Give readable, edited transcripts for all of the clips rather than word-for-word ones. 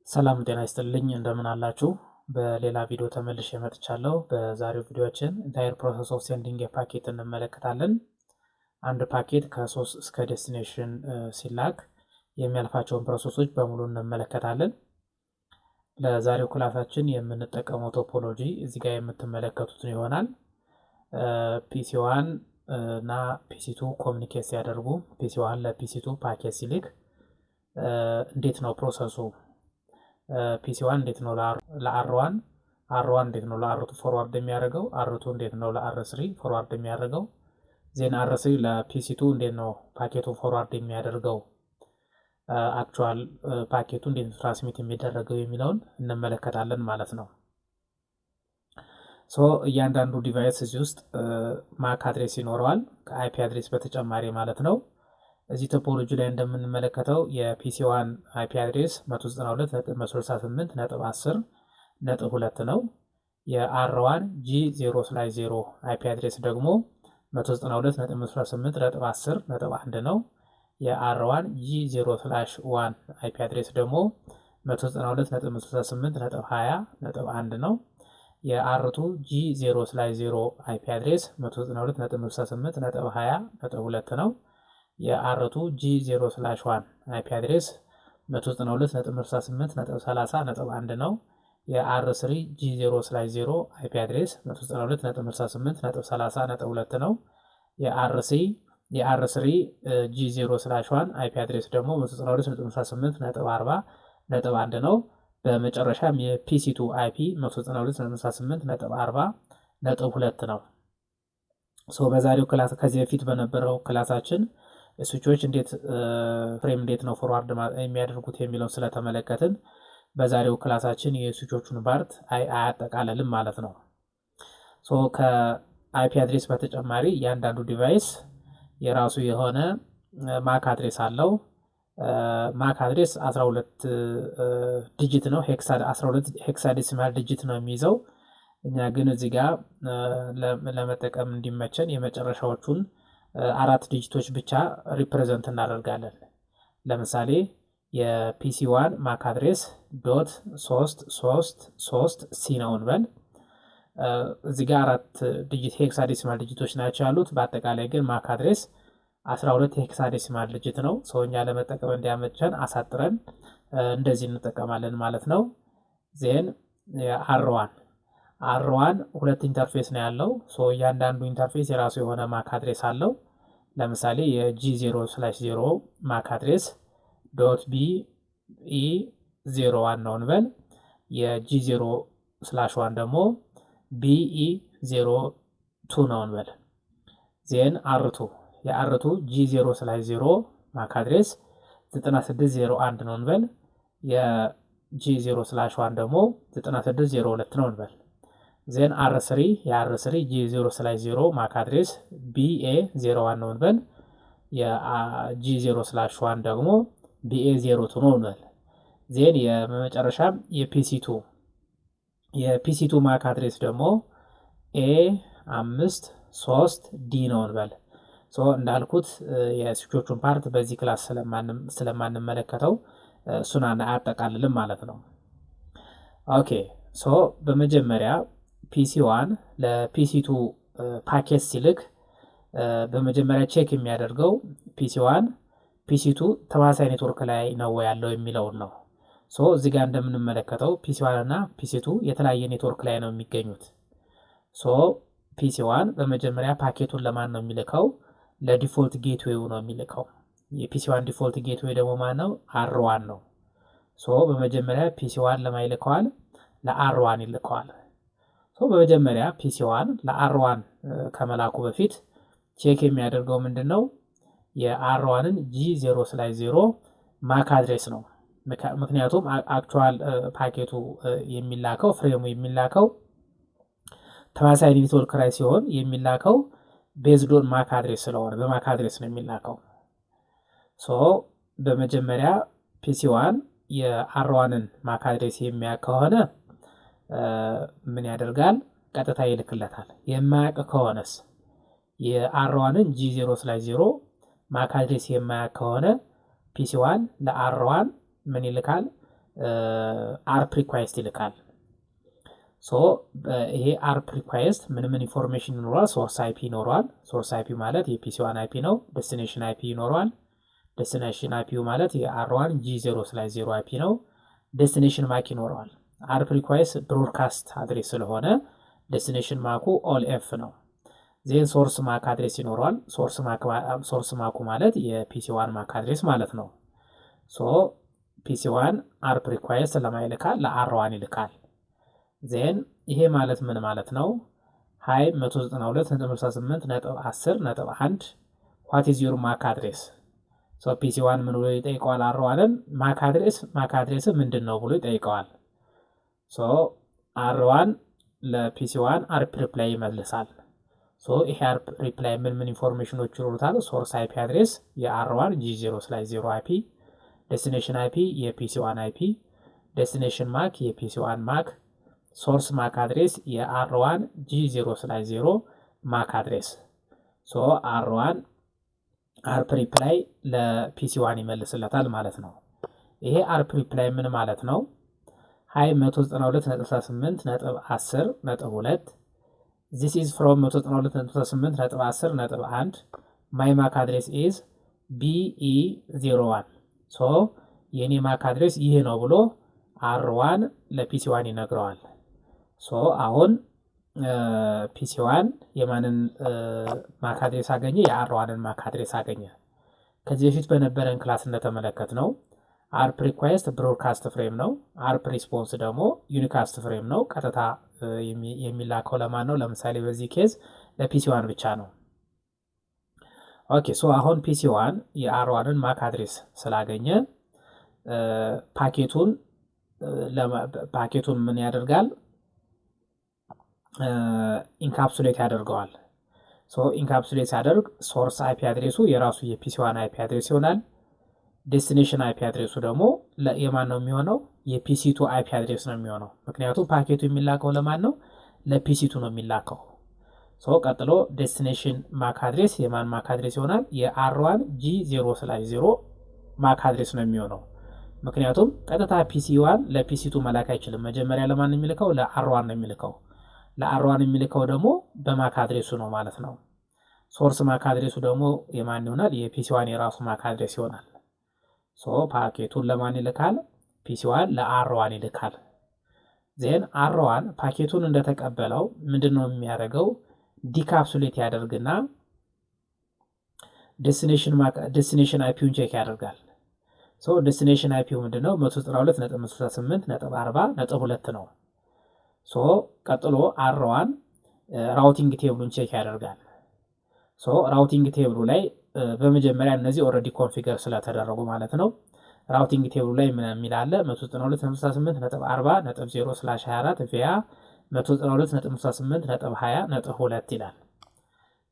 ሰላም ጤና ይስጥልኝ እንደምን አላችሁ? በሌላ ቪዲዮ ተመልሼ መጥቻለሁ። በዛሬው ቪዲዮአችን ኢንታየር ፕሮሰስ ኦፍ ሴንዲንግ ፓኬት እንመለከታለን። አንድ ፓኬት ከሶርስ እስከ ዴስቲኔሽን ሲላክ የሚያልፋቸውን ፕሮሰሶች በሙሉ እንመለከታለን። ለዛሬው ክላሳችን የምንጠቀመው ቶፖሎጂ እዚህ ጋር የምትመለከቱትን ይሆናል። ፒሲ1 እና ፒሲ2 ኮሚኒኬት ሲያደርጉ ፒሲ1 ለፒሲ2 ፓኬት ሲልክ እንዴት ነው ፕሮሰሱ? ፒሲ1 እንዴት ነው ለአር1 አር1 እንዴት ነው ለአር2 ፎርዋርድ የሚያደርገው? አር2 እንዴት ነው ለአር3 ፎርዋርድ የሚያደርገው? ዜን አር3 ለፒሲ2 እንዴት ነው ፓኬቱን ፎርዋርድ የሚያደርገው? አክቹዋል ፓኬቱ እንዴት ነው ትራንስሚት የሚደረገው የሚለውን እንመለከታለን ማለት ነው። ሶ እያንዳንዱ ዲቫይስ እዚህ ውስጥ ማክ አድሬስ ይኖረዋል ከአይፒ አድሬስ በተጨማሪ ማለት ነው። እዚህ ቶፖሎጂ ላይ እንደምንመለከተው የፒሲ1 አይፒ አድሬስ 192.168.10.2 ነው። የአር1 G0/0 አይፒ አድሬስ ደግሞ 192.168.10.1 ነው። የአር1 G0/1 አይፒ አድሬስ ደግሞ 192.168.20.1 ነው። የአር2 G0/0 አይፒ አድሬስ 192.168.20.2 ነው። የአር2 G0/1 አይፒ አድሬስ 192.168.30.1 ነው። የአር3 G0/0 አይፒ አድሬስ 192.168.30.2 ነው። የአር3 G0/1 አይፒ አድሬስ ደግሞ 192.168.40.1 ነው። በመጨረሻም የፒሲ2 አይፒ 192.168.40.2 ነው። ሶ በዛሬው ክላስ ከዚህ በፊት በነበረው ክላሳችን ስዊቾች እንዴት ፍሬም እንዴት ነው ፎርዋርድ የሚያደርጉት የሚለውን ስለተመለከትን በዛሬው ክላሳችን የስዊቾቹን ፓርት አያጠቃልልም ማለት ነው። ሶ ከአይፒ አድሬስ በተጨማሪ እያንዳንዱ ዲቫይስ የራሱ የሆነ ማክ አድሬስ አለው። ማክ አድሬስ 12 ዲጂት ነው። 12 ሄክሳዴሲማል ዲጂት ነው የሚይዘው። እኛ ግን እዚህ ጋር ለመጠቀም እንዲመቸን የመጨረሻዎቹን 4 ዲጂቶች ብቻ ሪፕሬዘንት እናደርጋለን። ለምሳሌ የፒሲ1 ማክ አድሬስ .333 ሲ ነው እንበል። እዚህ ጋር 4 ዲጂት ሄክሳዴሲማል ዲጂቶች ናቸው ያሉት። በአጠቃላይ ግን ማክ አድሬስ 12 ሄክሳዴሲማል ዲጂት ነው። ሰውኛ ለመጠቀም እንዲያመቸን አሳጥረን እንደዚህ እንጠቀማለን ማለት ነው። ዜን አር1 ሁለት ኢንተርፌስ ነው ያለው። ሶ እያንዳንዱ ኢንተርፌስ የራሱ የሆነ ማክ አድሬስ አለው። ለምሳሌ የG0/0 ማክ አድሬስ .BE01 ነው እንበል። የG0/1 ደግሞ BE02 ነው እንበል። ዜን የአር2 G0/0 ማክ አድሬስ 9601 ነው እንበል። የG0/1 ደግሞ 9602 ነው እንበል። ዜን የአር3 G0/0 ማክ አድሬስ BA01 ነው እንበል። የG0/1 ደግሞ BA02 ነው እንበል። ዜን የመጨረሻ የፒሲ2 ማክ አድሬስ ደግሞ A53D ነው እንበል። ሶ እንዳልኩት የስዊቾቹን ፓርት በዚህ ክላስ ስለማንመለከተው እሱን አያጠቃልልም ማለት ነው። ኦኬ ሶ በመጀመሪያ ፒሲ1 ለፒሲ2 ፓኬት ሲልክ በመጀመሪያ ቼክ የሚያደርገው ፒሲ2 ተመሳሳይ ኔትወርክ ላይ ነው ያለው የሚለውን ነው። ሶ እዚህ ጋር እንደምንመለከተው ፒሲ1 እና ፒሲ2 የተለያየ ኔትወርክ ላይ ነው የሚገኙት። ሶ ፒሲ1 በመጀመሪያ ፓኬቱን ለማን ነው የሚልከው? ለዲፎልት ጌትዌው ነው የሚልከው። የፒሲ1 ዲፎልት ጌትዌይ ደግሞ ማን ነው? አር1 ነው። ሶ በመጀመሪያ ፒሲ1 ለማን ይልከዋል? ለአር1 ይልከዋል። ሶ በመጀመሪያ ፒሲ1 ለአር1 ከመላኩ በፊት ቼክ የሚያደርገው ምንድነው? የአር1ን G0/0 ማክ አድሬስ ነው። ምክንያቱም አክቹዋል ፓኬቱ የሚላከው ፍሬሙ የሚላከው ተመሳሳይ ኔትወርክ ላይ ሲሆን የሚላከው ቤዝዶን ማክ አድሬስ ስለሆነ በማክ አድሬስ ነው የሚላከው። ሶ በመጀመሪያ ፒሲ1 የአር1ን ማክ አድሬስ የሚያውቅ ከሆነ ምን ያደርጋል? ቀጥታ ይልክለታል። የማያውቅ ከሆነስ የአር1ን G0/0 ማክ አድሬስ የማያውቅ ከሆነ ፒሲ1 ለአር1 ምን ይልካል? አርፕ ሪኳይስት ይልካል። ሶ ይሄ አርፕ ሪኳይስት ምን ኢንፎርሜሽን ይኖረዋል? ሶርስ አይፒ ይኖረዋል። ሶርስ አይፒ ማለት የፒሲ1 አይፒ ነው። ዴስቲኔሽን አይፒ ይኖረዋል። ዴስቲኔሽን አይፒው ማለት የአር1 G0/0 አይፒ ነው። ዴስቲኔሽን ማክ ይኖረዋል። አርፕ ሪኳይስት ብሮድካስት አድሬስ ስለሆነ ዴስቲኔሽን ማኩ ኦል ኤፍ ነው። ዜን ሶርስ ማክ አድሬስ ይኖረዋል። ሶርስ ማኩ ማለት የፒሲ1 ማክ አድሬስ ማለት ነው። ሶ ፒሲ1 አርፕ ሪኳይስት ለማይልካል ለአር1 ይልካል። ዜን ይሄ ማለት ምን ማለት ነው? ሃይ 192.168.10.1 ዋት ኢዝ ዩር ማክ አድሬስ? ሶ ፒሲ1 ምን ብሎ ይጠይቀዋል? አር1ን ማክ አድሬስ ምንድን ነው ብሎ ይጠይቀዋል። ሶ አር1 ለፒሲ1 አርፕ ሪፕላይ ይመልሳል። ሶ ይሄ አርፕ ሪፕላይ ምን ኢንፎርሜሽኖች ይኖሩታል? ሶርስ አይፒ አድሬስ የአር1 G0/0 አይፒ፣ ዴስቲኔሽን አይፒ የፒሲ1 አይፒ፣ ዴስቲኔሽን ማክ የፒሲ1 ማክ፣ ሶርስ ማክ አድሬስ የአር1 G0/0 ማክ አድሬስ። ሶ አር1 አርፕ ሪፕላይ ለፒሲ1 ይመልስለታል ማለት ነው። ይሄ አርፕ ሪፕላይ ምን ማለት ነው? ሃይ 192.168.10.2 this is from 192.168.10.1 my MAC address is BE01 ሶ የኔ ማክ አድሬስ ይሄ ነው ብሎ አር1 ለፒሲ1 ይነግረዋል። ሶ አሁን ፒሲ1 የማንን ማክ አድሬስ አገኘ? የአር1ን ማክ አድሬስ አገኘ። ከዚህ በፊት በነበረን ክላስ እንደተመለከት ነው አርፕ ሪኳይስት ብሮድካስት ፍሬም ነው። አርፕ ሪስፖንስ ደግሞ ዩኒካስት ፍሬም ነው። ቀጥታ የሚላከው ለማን ነው? ለምሳሌ በዚህ ኬዝ ለፒሲ1 ብቻ ነው። ኦኬ ሶ አሁን ፒሲ1 የአር1ን ማክ አድሬስ ስላገኘ ፓኬቱን ምን ያደርጋል? ኢንካፕሱሌት ያደርገዋል። ሶ ኢንካፕሱሌት ሲያደርግ ሶርስ አይፒ አድሬሱ የራሱ የፒሲ1 አይፒ አድሬስ ይሆናል። ዴስቲኔሽን አይፒ አድሬሱ ደግሞ የማን ነው የሚሆነው? የፒሲ2 አይፒ አድሬስ ነው የሚሆነው። ምክንያቱም ፓኬቱ የሚላከው ለማን ነው? ለፒሲ2 ነው የሚላከው። ሶ ቀጥሎ ዴስቲኔሽን ማክ አድሬስ የማን ማክ አድሬስ ይሆናል? የአር1 G0/0 ማክ አድሬስ ነው የሚሆነው። ምክንያቱም ቀጥታ ፒሲ1 ለፒሲ2 መላክ አይችልም። መጀመሪያ ለማን የሚልከው? ለአር1 ነው የሚልከው። ለአር1 የሚልከው ደግሞ በማክ አድሬሱ ነው ማለት ነው። ሶርስ ማክ አድሬሱ ደግሞ የማን ይሆናል? የፒሲ1 የራሱ ማክ አድሬስ ይሆናል። ሶ ፓኬቱን ለማን ይልካል? ፒሲ1 ለአር1 ይልካል። ዜን አር1 ፓኬቱን እንደተቀበለው ምንድነው የሚያደርገው? ዲካፕሱሌት ያደርግና ዴስቲኔሽን አይፒውን ቼክ ያደርጋል። ሶ ዴስቲኔሽን አይፒው ምንድነው? 192.168.40.2 ነው። ሶ ቀጥሎ አር1 ራውቲንግ ቴብሉን ቼክ ያደርጋል። ሶ ራውቲንግ ቴብሉ ላይ በመጀመሪያ እነዚህ ኦልሬዲ ኮንፊገር ስለተደረጉ ማለት ነው። ራውቲንግ ቴብሉ ላይ ምን የሚል አለ? 192.168.40.0/24 ቪያ 192.168.20.2 ይላል።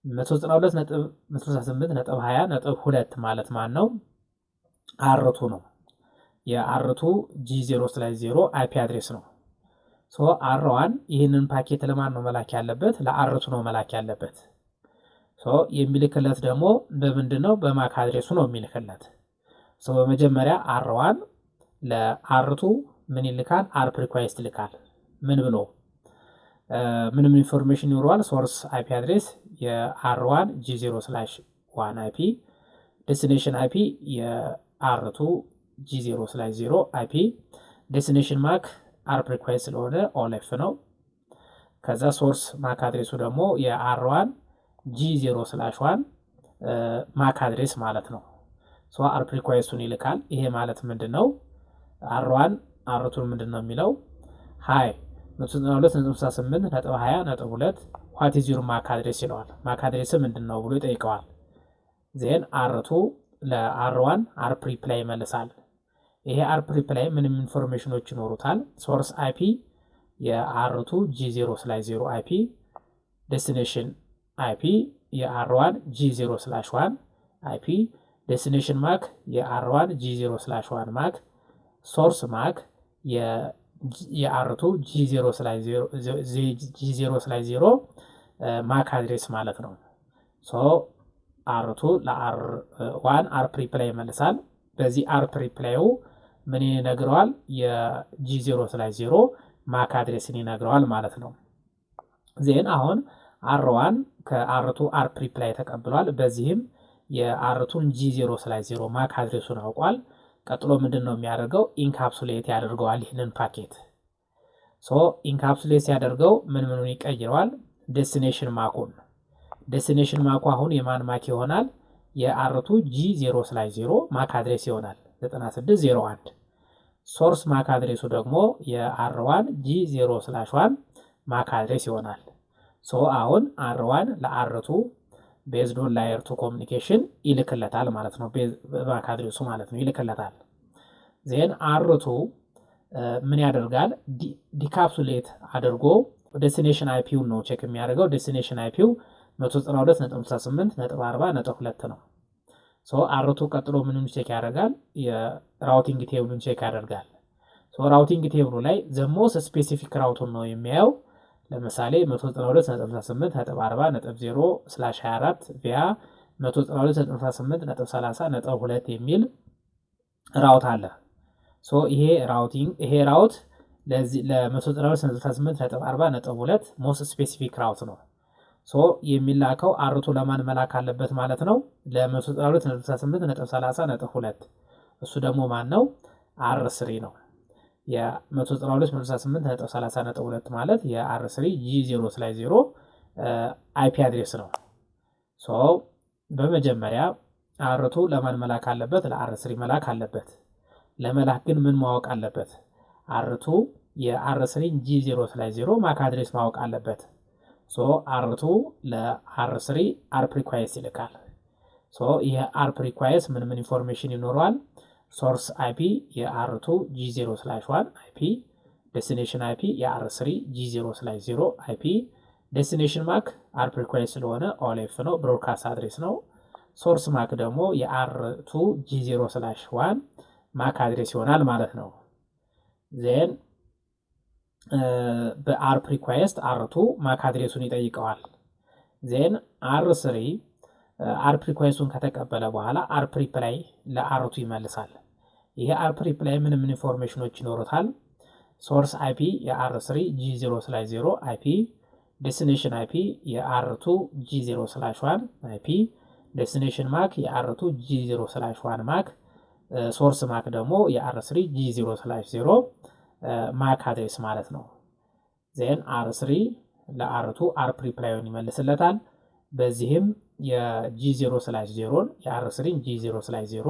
192.168.20.2 ማለት ማን ነው? አርቱ ነው። የአርቱ G0/0 አይፒ አድሬስ ነው። ሶ አር1 ይህንን ፓኬት ለማን ነው መላክ ያለበት? ለአርቱ ነው መላክ ያለበት። ሶ የሚልክለት ደግሞ በምንድን ነው? በማክ አድሬሱ ነው የሚልክለት። ሶ በመጀመሪያ አር1 ለአርቱ ምን ይልካል? አርፕ ሪኳይስት ይልካል። ምን ብሎ ምንም ኢንፎርሜሽን ይኖረዋል? ሶርስ አይፒ አድሬስ የአር1 G0/1 አይፒ፣ ዴስቲኔሽን አይፒ የአርቱ G0/0 አይፒ፣ ዴስቲኔሽን ማክ አርፕ ሪኳይስት ስለሆነ ኦልኤፍ ነው። ከዛ ሶርስ ማክ አድሬሱ ደግሞ የአር1 G0/1 ማክ አድሬስ ማለት ነው። ሶ አርፕ ሪኳይስቱን ይልካል። ይሄ ማለት ምንድን ነው? አር1 አርቱን ምንድን ነው የሚለው? ሃይ 192.168.20.2 ዋት ኢዝ ዩር ማክ አድሬስ ይለዋል። ማክ አድሬስ ምንድን ነው ብሎ ይጠይቀዋል። ዜን አርቱ ለአር1 አርፕ ሪፕላይ ይመልሳል። ይሄ አርፕ ሪፕላይ ምንም ኢንፎርሜሽኖች ይኖሩታል? ሶርስ አይፒ የአርቱ G0/0 አይፒ፣ ዴስቲኔሽን አይፒ የአር1 G0/1 አይፒ፣ ዴስቲኔሽን ማክ የአር1 G0/1 ማክ፣ ሶርስ ማክ የአርቱ G0/0 ማክ አድሬስ ማለት ነው። ሶ አርቱ ለአር1 አርፕ ሪፕላይ ይመልሳል። በዚህ አርፕ ሪፕላዩ ምን ይነግረዋል? የG0/0 ማክ አድሬስን ይነግረዋል ማለት ነው። ዜን አሁን R1 ከR2 R ፕሪፕ ላይ ተቀብሏል። በዚህም የR2ን G0/0 ማክ አድሬሱን አውቋል። ቀጥሎ ምንድነው የሚያደርገው? ኢንካፕሱሌት ያደርገዋል ይህንን ፓኬት። ኢንካፕሱሌት ሲያደርገው ምኑን ይቀይረዋል? ዴስቲኔሽን ማኩን። ዴስቲኔሽን ማኩ አሁን የማን ማክ ይሆናል? የR2 G0/0 ማክ አድሬስ ይሆናል 9601። ሶርስ ማክ አድሬሱ ደግሞ የR1 G0/1 ማክ አድሬስ ይሆናል። አሁን R1 ለR2 ቤዝድ ኦን ላየር 2 ኮሚኒኬሽን ይልክለታል ማለት ነው። ማክ አድሬሱ ማለት ነው ይልክለታል። ዜን R2 ምን ያደርጋል? ዲካፕሱሌት አድርጎ ዴስቲኔሽን አይፒውን ነው ቼክ የሚያደርገው። ዴስቲኔሽን አይፒው 192.68.40.2 ነው። R2 ቀጥሎ ምንም ቼክ ያደርጋል? የራውቲንግ ቴብሉን ቼክ ያደርጋል። ራውቲንግ ቴብሉ ላይ ዘሞስ ስፔሲፊክ ራውቱን ነው የሚያየው። ለምሳሌ 192.68.40.0/24 ቪያ 192.68.30.2 የሚል ራውት አለ። ይሄ ራውት ለዚህ ለ192.68.40.2 ሞስት ስፔሲፊክ ራውት ነው። የሚላከው R2 ለማን መላክ አለበት ማለት ነው? ለ192.68.30.2 እሱ ደግሞ ማን ነው? R3 ነው። የ192.68.30.2 ማለት የR3 G0/0 አይፒ አድሬስ ነው። በመጀመሪያ R2 ለማን መላክ አለበት? ለR3 መላክ አለበት። ለመላክ ግን ምን ማወቅ አለበት? R2 የR3 G0/0 ማክ አድሬስ ማወቅ አለበት። R2 ለR3 ARP ሪኳየስት ይልካል። ይሄ ARP ሪኳየስት ምን ኢንፎርሜሽን ይኖረዋል? ሶርስ አይፒ የR2 G0/1 አይፒ፣ ዴስቲኔሽን አይፒ የR3 G0/0 አይፒ፣ ዴስቲኔሽን ማክ ARP ሪኳየስት ስለሆነ ኦልኤፍ ነው፣ ብሮድካስት አድሬስ ነው። ሶርስ ማክ ደግሞ የR2 G0/1 ማክ አድሬስ ይሆናል ማለት ነው። ዜን በአርፕ ሪኳየስት R2 ማክ አድሬሱን ይጠይቀዋል። ዜን R3 አርፕ ሪኳየስቱን ከተቀበለ በኋላ አርፕ ሪፕላይ ለR2 ይመልሳል። ይሄ አርፕ ሪፕላይ ምን ኢንፎርሜሽኖች ይኖሩታል? ሶርስ አይፒ የR3 G0/0 አይፒ፣ ዴስቲኔሽን አይፒ የR2 G0/1 አይፒ፣ ዴስቲኔሽን ማክ የR2 G0/1 ማክ፣ ሶርስ ማክ ደግሞ የR3 G0/0 ማክ አድሬስ ማለት ነው። ዜን R3 ለR2 አርፕ ሪፕላይን ይመልስለታል። በዚህም የG0/0ን የR3 G0/0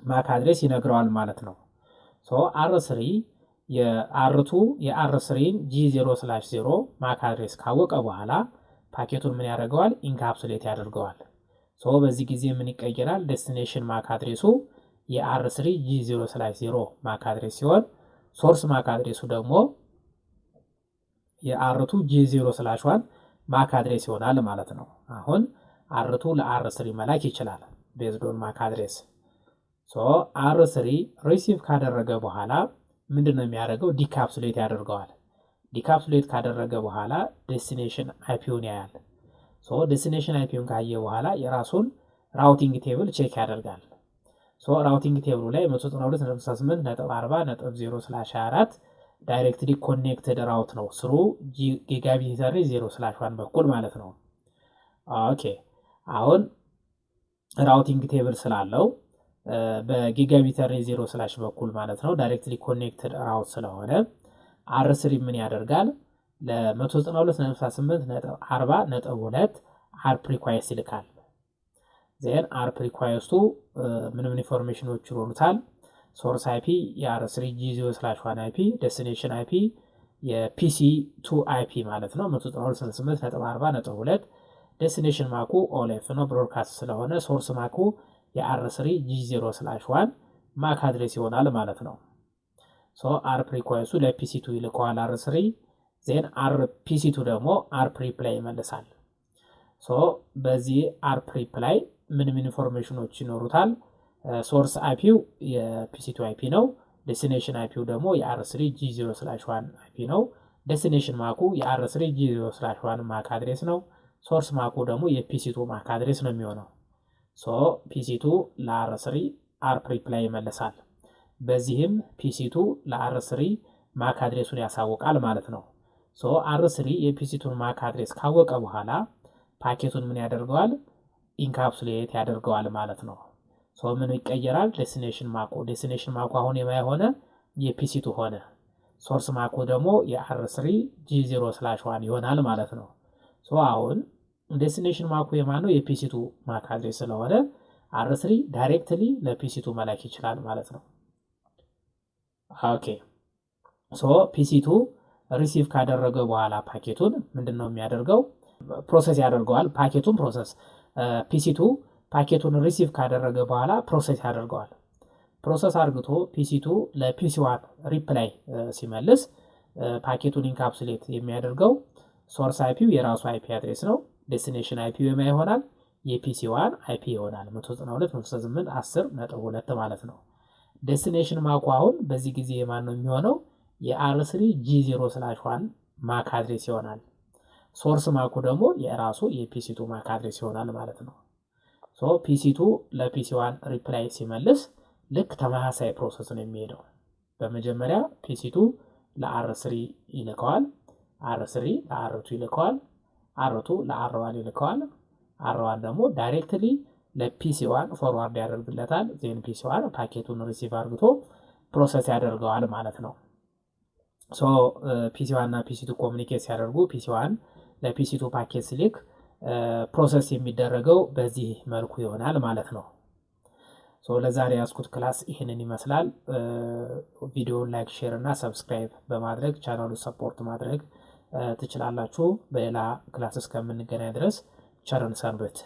ማክ አድሬስ ይነግረዋል ማለት ነው። R3 የR3ን G0/0 ማክ አድሬስ ካወቀ በኋላ ፓኬቱን ምን ያደርገዋል? ኢንካፕሱሌት ያደርገዋል። በዚህ ጊዜ ምን ይቀየራል? ዴስቲኔሽን ማክ አድሬሱ የR3 G0/0 ማክ አድሬስ ሲሆን ሶርስ ማክ አድሬሱ ደግሞ የR2 G0/1 ማክ አድሬስ ይሆናል ማለት ነው። አሁን R2 ለR3 መላክ ይችላል ቤዝድ ኦን ማክ አድሬስ። R3 ሪሲቭ ካደረገ በኋላ ምንድነው የሚያደርገው? ዲካፕሱሌት ያደርገዋል። ዲካፕሱሌት ካደረገ በኋላ ዴስቲኔሽን አይፒውን ያያል። ዴስቲኔሽን አይፒውን ካየ በኋላ የራሱን ራውቲንግ ቴብል ቼክ ያደርጋል። ራውቲንግ ቴብሉ ላይ 192.68.40.0/24 ዳይሬክትሊ ኮኔክትድ ራውት ነው ስሩ ጊጋቢት 0/1 በኩል ማለት ነው። ኦኬ አሁን ራውቲንግ ቴብል ስላለው በጊጋቢት 0/ በኩል ማለት ነው ዳይሬክትሊ ኮኔክትድ ራውት ስለሆነ R3 ምን ያደርጋል? ለ192.68.40.2 አርፕ ሪኳየስት ይልካል። ዜን አርፕ ሪኳየስቱ ምንም ኢንፎርሜሽኖች ይኖሩታል። ሶርስ አይፒ የR3 G0/1 አይፒ፣ ዴስቲኔሽን አይፒ የPC2 አይፒ ማለት ነው 192.68.40.2 ዴስቲኔሽን ማኩ ኦልኤፍ ነው ብሮድካስት ስለሆነ ሶርስ ማኩ የR3 G0/1 ማክ አድሬስ ይሆናል ማለት ነው። አርፕ ሪኳየስቱ ለPC2 ይልከዋል R3። ዜን PC2 ደግሞ አርፕ ሪፕላይ ይመልሳል። በዚህ አርፕ ሪፕላይ ምንም ኢንፎርሜሽኖች ይኖሩታል። ሶርስ አይፒው የPC2 አይፒ ነው። ዴስቲኔሽን አይፒው ደግሞ የR3 G0/1 አይፒ ነው። ዴስቲኔሽን ማኩ የR3 G0/1 ማክ አድሬስ ነው። ሶርስ ማኩ ደግሞ የPC2 ማክ አድሬስ ነው የሚሆነው። PC2 ለR3 አርፕ ሪፕላይ ይመልሳል። በዚህም ፒሲ2 ለአር3 ማክ አድሬሱን ያሳውቃል ማለት ነው። ሶ አር3 የፒሲ2ን ማክ አድሬስ ካወቀ በኋላ ፓኬቱን ምን ያደርገዋል? ኢንካፕሱሌት ያደርገዋል ማለት ነው። ሶ ምን ይቀየራል? ዴስቲኔሽን ማኩ አሁን የማይሆነ የፒሲ2 ሆነ። ሶርስ ማኩ ደግሞ የአር3 G0/1 ይሆናል ማለት ነው። ሶ አሁን ዴስቲኔሽን ማኩ የማን ነው? የፒሲ2 ማክ አድሬስ ስለሆነ አር3 ዳይሬክትሊ ለፒሲ2 መላክ ይችላል ማለት ነው። ኦኬ ሶ ፒሲ2 ሪሲቭ ካደረገ በኋላ ፓኬቱን ምንድነው የሚያደርገው? ፕሮሰስ ያደርገዋል። ፓኬቱን ፒሲ2 ፓኬቱን ሪሲቭ ካደረገ በኋላ ፕሮሰስ ያደርገዋል። ፕሮሰስ አድርግቶ ፒሲ2 ለፒሲ1 ሪፕላይ ሲመልስ ፓኬቱን ኢንካፕሱሌት የሚያደርገው ሶርስ አይፒው የራሱ አይፒ አድሬስ ነው። ዴስቲኔሽን አይፒው የማ ይሆናል? የፒሲ1 አይፒ ይሆናል 192.168.10.2 ማለት ነው። ዴስቲኔሽን ማኩ አሁን በዚህ ጊዜ የማን ነው የሚሆነው? የአር3 G0/1 ማክ አድሬስ ይሆናል። ሶርስ ማኩ ደግሞ የራሱ የፒሲ2 ማክ አድሬስ ይሆናል ማለት ነው። ሶ ፒሲ2 ለፒሲ1 ሪፕላይ ሲመልስ ልክ ተመሳሳይ ፕሮሰስ ነው የሚሄደው። በመጀመሪያ ፒሲ2 ለአር3 ይልከዋል፣ አር3 ለአር2 ይልከዋል፣ አር2 ለአር1 ይልከዋል። አር1 ደግሞ ዳይሬክትሊ ለፒሲ1 ፎርዋርድ ያደርግለታል። ዜን ፒሲ1 ፓኬቱን ሪሲቭ አድርግቶ ፕሮሰስ ያደርገዋል ማለት ነው። ሶ ፒሲ1 እና ፒሲ2 ኮሙኒኬት ሲያደርጉ ፒሲ1 ለፒሲ2 ፓኬት ሲልክ ፕሮሰስ የሚደረገው በዚህ መልኩ ይሆናል ማለት ነው። ሶ ለዛሬ ያስኩት ክላስ ይህንን ይመስላል። ቪዲዮውን ላይክ፣ ሼር እና ሰብስክራይብ በማድረግ ቻናሉን ሰፖርት ማድረግ ትችላላችሁ። በሌላ ክላስ እስከምንገናኝ ድረስ ቸርን ሰንብት።